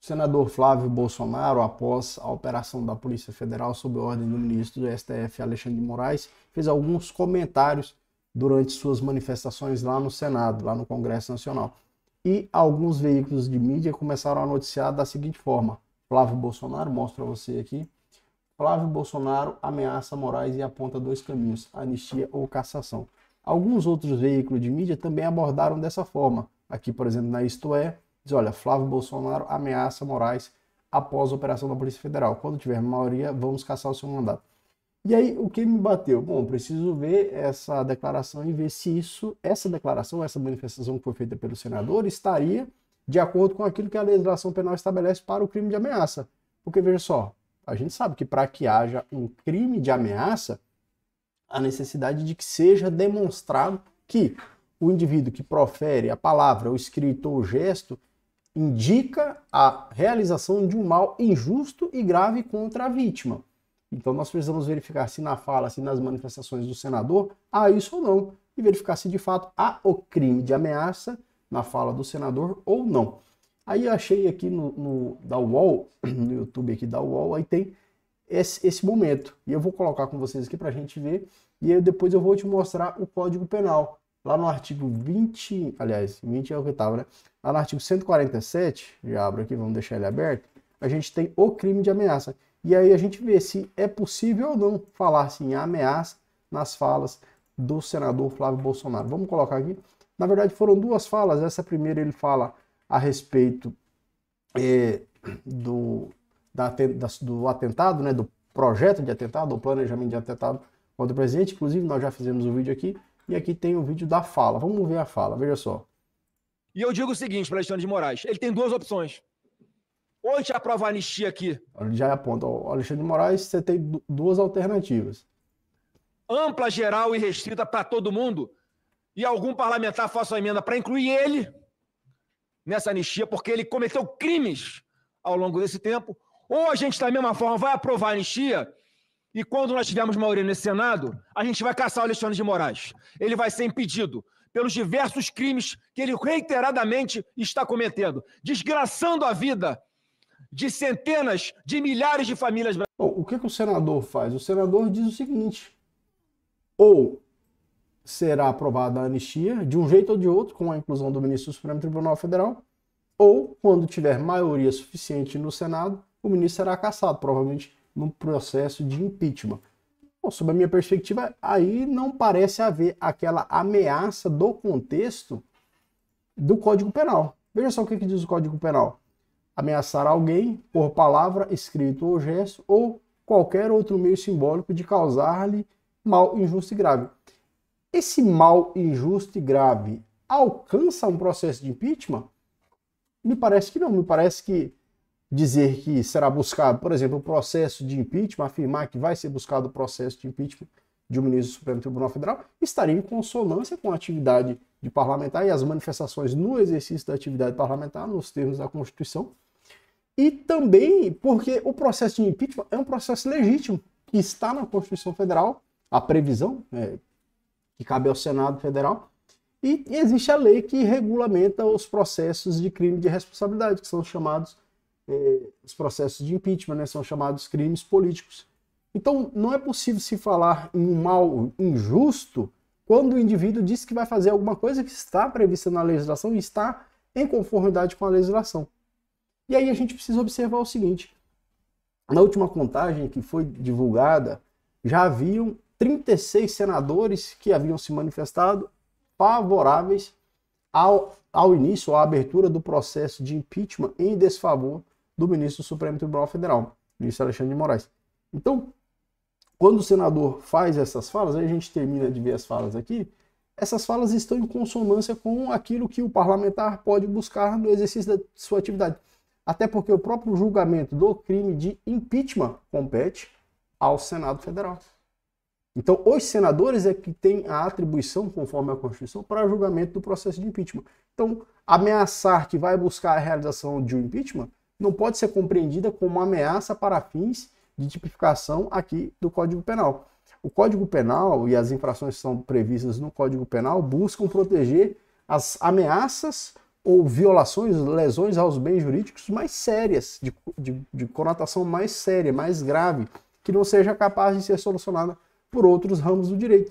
senador Flávio Bolsonaro, após a operação da Polícia Federal sob ordem do ministro do STF, Alexandre de Moraes, fez alguns comentários durante suas manifestações lá no Senado, lá no Congresso Nacional. E alguns veículos de mídia começaram a noticiar da seguinte forma: Flávio Bolsonaro, mostro para você aqui, Flávio Bolsonaro ameaça Moraes e aponta dois caminhos, anistia ou cassação. Alguns outros veículos de mídia também abordaram dessa forma. Aqui, por exemplo, na Isto É, diz, olha, Flávio Bolsonaro ameaça Moraes após a operação da Polícia Federal. Quando tiver maioria, vamos cassar o seu mandato. E aí, o que me bateu? Bom, preciso ver essa declaração e ver se essa declaração, essa manifestação que foi feita pelo senador, estaria de acordo com aquilo que a legislação penal estabelece para o crime de ameaça. Porque, veja só, a gente sabe que para que haja um crime de ameaça, a necessidade de que seja demonstrado que o indivíduo que profere a palavra, o escrito ou o gesto indica a realização de um mal injusto e grave contra a vítima. Então nós precisamos verificar se na fala, se nas manifestações do senador há isso ou não, e verificar se de fato há o crime de ameaça na fala do senador ou não. Aí eu achei aqui da UOL, no YouTube aqui da UOL, aí tem esse momento. E eu vou colocar com vocês aqui para a gente ver, e aí depois eu vou te mostrar o Código Penal. Lá no artigo 20, aliás, 20 é o que estava, né? Lá no artigo 147, já abro aqui, vamos deixar ele aberto, a gente tem o crime de ameaça. E aí a gente vê se é possível ou não falar assim, ameaça nas falas do senador Flávio Bolsonaro. Vamos colocar aqui. Na verdade foram duas falas. Essa primeira ele fala a respeito do atentado, né, do projeto de atentado, do planejamento de atentado contra o presidente. Inclusive nós já fizemos um vídeo aqui. E aqui tem o vídeo da fala. Vamos ver a fala, veja só. E eu digo o seguinte para Alexandre de Moraes, ele tem duas opções. Ou a gente aprova a anistia aqui. Ele já aponta, o Alexandre de Moraes, você tem duas alternativas. Ampla, geral e restrita para todo mundo, e algum parlamentar faça uma emenda para incluir ele nessa anistia, porque ele cometeu crimes ao longo desse tempo. Ou a gente, da mesma forma, vai aprovar a anistia, e quando nós tivermos maioria nesse Senado, a gente vai caçar o Alexandre de Moraes. Ele vai ser impedido pelos diversos crimes que ele reiteradamente está cometendo, desgraçando a vida de centenas de milhares de famílias. Bom, o que o senador faz? O senador diz o seguinte: ou será aprovada a anistia, de um jeito ou de outro, com a inclusão do ministro do Supremo Tribunal Federal, ou, quando tiver maioria suficiente no Senado, o ministro será cassado, provavelmente num processo de impeachment. Bom, sob a minha perspectiva, aí não parece haver aquela ameaça do contexto do Código Penal. Veja só o que diz o Código Penal: ameaçar alguém por palavra, escrito ou gesto, ou qualquer outro meio simbólico de causar-lhe mal injusto e grave. Esse mal injusto e grave alcança um processo de impeachment? Me parece que não. Me parece que dizer que será buscado, por exemplo, o processo de impeachment, afirmar que vai ser buscado o processo de impeachment de um ministro do Supremo Tribunal Federal, estaria em consonância com a atividade de parlamentar e as manifestações no exercício da atividade parlamentar, nos termos da Constituição. E também porque o processo de impeachment é um processo legítimo, que está na Constituição Federal, a previsão que cabe ao Senado Federal, e existe a lei que regulamenta os processos de crime de responsabilidade, que são chamados os processos de impeachment, né, são chamados crimes políticos. Então não é possível se falar em um mal injusto quando o indivíduo diz que vai fazer alguma coisa que está prevista na legislação e está em conformidade com a legislação. E aí a gente precisa observar o seguinte: na última contagem que foi divulgada, já haviam 36 senadores que haviam se manifestado favoráveis ao início, à abertura do processo de impeachment em desfavor do ministro do Supremo Tribunal Federal, ministro Alexandre de Moraes. Então, quando o senador faz essas falas, aí a gente termina de ver as falas aqui, essas falas estão em consonância com aquilo que o parlamentar pode buscar no exercício da sua atividade. Até porque o próprio julgamento do crime de impeachment compete ao Senado Federal. Então, os senadores é que têm a atribuição, conforme a Constituição, para julgamento do processo de impeachment. Então, ameaçar que vai buscar a realização de um impeachment não pode ser compreendida como uma ameaça para fins de tipificação aqui do Código Penal. O Código Penal e as infrações que são previstas no Código Penal buscam proteger as ameaças ou violações, lesões aos bens jurídicos mais sérias, de conotação mais séria, mais grave, que não seja capaz de ser solucionada por outros ramos do direito.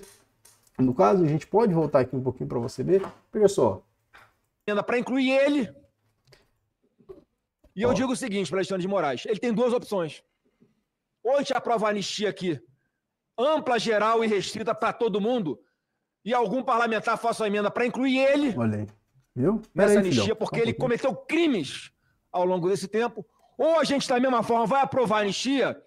No caso, a gente pode voltar aqui um pouquinho para você ver. Veja só. Para incluir ele. E eu digo o seguinte para Alexandre de Moraes: ele tem duas opções. Ou a gente aprova a anistia aqui, ampla, geral e restrita para todo mundo, e algum parlamentar faça uma emenda para incluir ele. Olha aí. Viu? Nessa anistia, porque ele cometeu crimes ao longo desse tempo. Ou a gente, da mesma forma, vai aprovar a anistia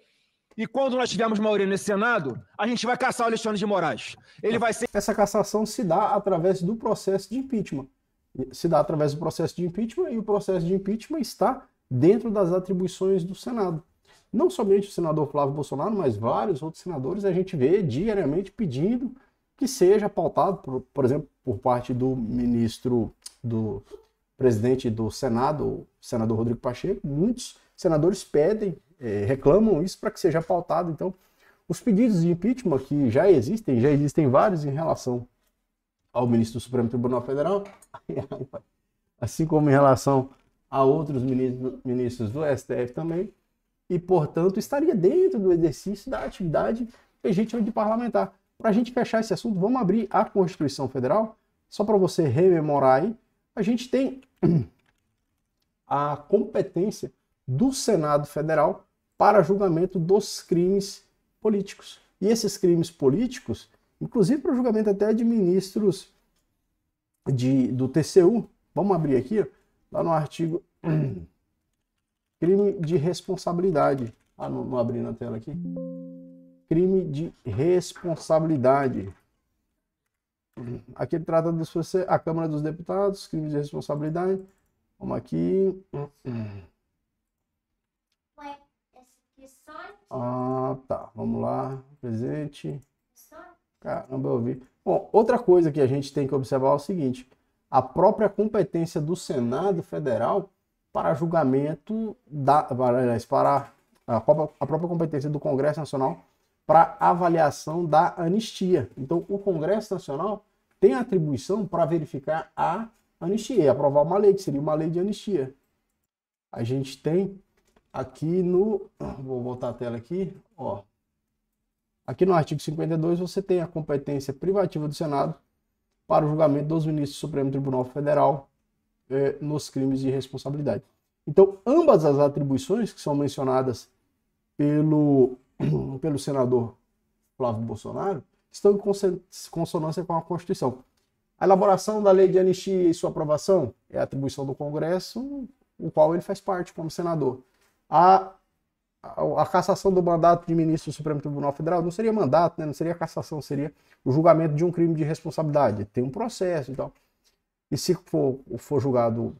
e quando nós tivermos maioria nesse Senado, a gente vai caçar o Alexandre de Moraes. Ele vai ser... Essa cassação se dá através do processo de impeachment. Se dá através do processo de impeachment e o processo de impeachment está dentro das atribuições do Senado. Não somente o senador Flávio Bolsonaro, mas vários outros senadores a gente vê diariamente pedindo que seja pautado, por exemplo, por parte do ministro, do presidente do Senado, o senador Rodrigo Pacheco. Muitos senadores pedem, reclamam isso para que seja pautado. Então, os pedidos de impeachment que já existem vários em relação ao ministro do Supremo Tribunal Federal, assim como em relação a outros ministros do STF também, e, portanto, estaria dentro do exercício da atividade legítima de parlamentar. Para a gente fechar esse assunto, vamos abrir a Constituição Federal, só para você rememorar aí. A gente tem a competência do Senado Federal para julgamento dos crimes políticos. E esses crimes políticos, inclusive para o julgamento até de ministros do TCU, vamos abrir aqui, ó, lá no artigo crime de responsabilidade. Não abri na tela aqui. Crime de responsabilidade. Aqui ele trata a Câmara dos Deputados, crime de responsabilidade. Vamos aqui. Ah, tá. Vamos lá. Presente. Caramba, eu vi. Bom, outra coisa que a gente tem que observar é o seguinte: a própria competência do Senado Federal para julgamento, para a própria competência do Congresso Nacional para avaliação da anistia. Então, o Congresso Nacional tem atribuição para verificar a anistia e aprovar uma lei, que seria uma lei de anistia. A gente tem aqui no... Vou voltar a tela aqui. Ó. Aqui no artigo 52 você tem a competência privativa do Senado para o julgamento dos ministros do Supremo Tribunal Federal nos crimes de responsabilidade. Então, ambas as atribuições que são mencionadas pelo senador Flávio Bolsonaro estão em consonância com a Constituição. A elaboração da lei de anistia e sua aprovação é a atribuição do Congresso, o qual ele faz parte como senador. A cassação do mandato de ministro do Supremo Tribunal Federal não seria mandato, né? Não seria cassação, seria o julgamento de um crime de responsabilidade. Tem um processo e tal. E se for julgado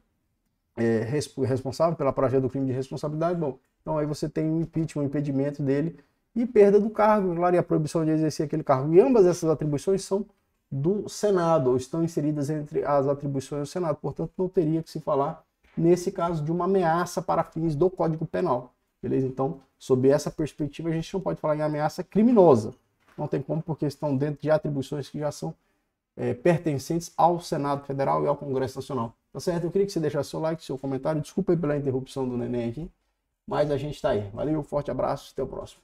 responsável pela prática do crime de responsabilidade, bom, então aí você tem um impeachment, um impedimento dele e perda do cargo, claro, e a proibição de exercer aquele cargo. E ambas essas atribuições são do Senado, ou estão inseridas entre as atribuições do Senado. Portanto, não teria que se falar, nesse caso, de uma ameaça para fins do Código Penal. Beleza? Então, sob essa perspectiva, a gente não pode falar em ameaça criminosa. Não tem como, porque estão dentro de atribuições que já são pertencentes ao Senado Federal e ao Congresso Nacional. Tá certo? Eu queria que você deixasse seu like, seu comentário. Desculpa aí pela interrupção do neném aqui, mas a gente tá aí. Valeu, forte abraço, até o próximo.